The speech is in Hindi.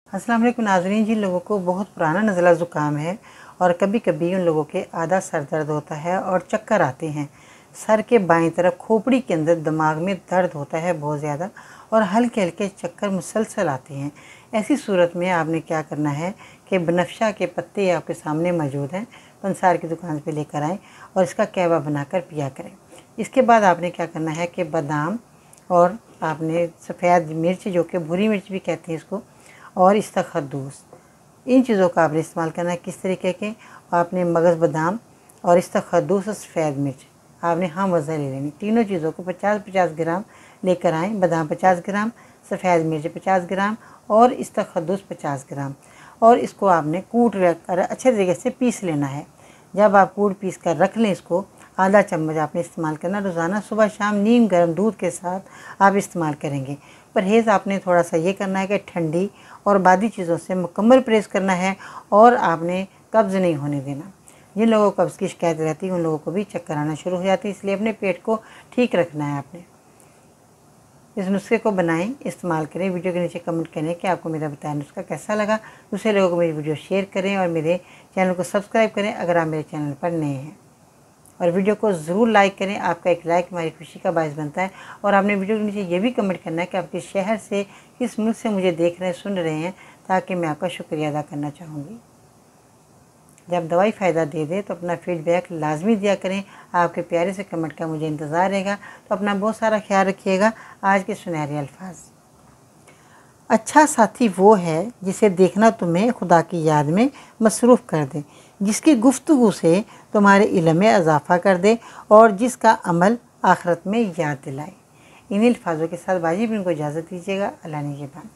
अस्सलाम वालेकुम नाज़रीन। जिन लोगों को बहुत पुराना नज़ला ज़ुकाम है और कभी कभी उन लोगों के आधा सर दर्द होता है और चक्कर आते हैं, सर के बाईं तरफ खोपड़ी के अंदर दिमाग में दर्द होता है बहुत ज़्यादा और हल्के हल्के चक्कर मुसलसल आते हैं, ऐसी सूरत में आपने क्या करना है कि बनफशा के पत्ते आपके सामने मौजूद हैं, पंसार की दुकान पे लेकर आएँ और इसका कहवा बनाकर पिया करें। इसके बाद आपने क्या करना है कि बादाम और आपने सफ़ेद मिर्च, जो कि भूरी मिर्च भी कहते हैं इसको, और इस्तखद्दूस, इन चीज़ों का आपने इस्तेमाल करना है। किस तरीके के? आपने मगज़ बादाम और इस्तखद्दूस और सफ़ेद मिर्च आपने हम वज़न ले लेनी। तीनों चीज़ों को 50-50 ग्राम लेकर आएँ। बादाम 50 ग्राम, सफ़ेद मिर्च 50 ग्राम और इस्तखद्दूस 50 ग्राम, और इसको आपने कूट कर अच्छे तरीके से पीस लेना है। जब आप कूट पीस कर रख लें, इसको आधा चम्मच आपने इस्तेमाल करना रोज़ाना सुबह शाम नीम गर्म दूध के साथ आप इस्तेमाल करेंगे। परहेज़ आपने थोड़ा सा ये करना है कि ठंडी और बादी चीज़ों से मुकम्मल परहेज़ करना है और आपने कब्ज़ नहीं होने देना। जिन लोगों को कब्ज़ की शिकायत रहती है उन लोगों को भी चक्कर आना शुरू हो जाती है, इसलिए अपने पेट को ठीक रखना है। आपने इस नुस्खे को बनाएं, इस्तेमाल करें। वीडियो के नीचे कमेंट करें कि आपको मेरा बताया नुस्खा कैसा लगा। दूसरे लोगों को मेरी वीडियो शेयर करें और मेरे चैनल को सब्सक्राइब करें अगर आप मेरे चैनल पर नए हैं, और वीडियो को ज़रूर लाइक करें। आपका एक लाइक हमारी खुशी का बायस बनता है। और आपने वीडियो के नीचे ये भी कमेंट करना है कि आप किस शहर से, किस मुल्क से मुझे देख रहे हैं, सुन रहे हैं, ताकि मैं आपका शुक्रिया अदा करना चाहूँगी। जब दवाई फ़ायदा दे दे तो अपना फीडबैक लाजमी दिया करें। आपके प्यारे से कमेंट का मुझे इंतज़ार रहेगा। तो अपना बहुत सारा ख्याल रखिएगा। आज के सुनहरे अल्फाज। अच्छा साथी वो है जिसे देखना तुम्हें खुदा की याद में मसरूफ़ कर दे, जिसकी गुफ्तगू से तुम्हारे इल्म में इजाफ़ा कर दे और जिसका अमल आखिरत में याद दिलाए। इन अल्फाजों के साथ बाजी भी उनको इजाज़त दीजिएगा। अल्लाह निगहबान।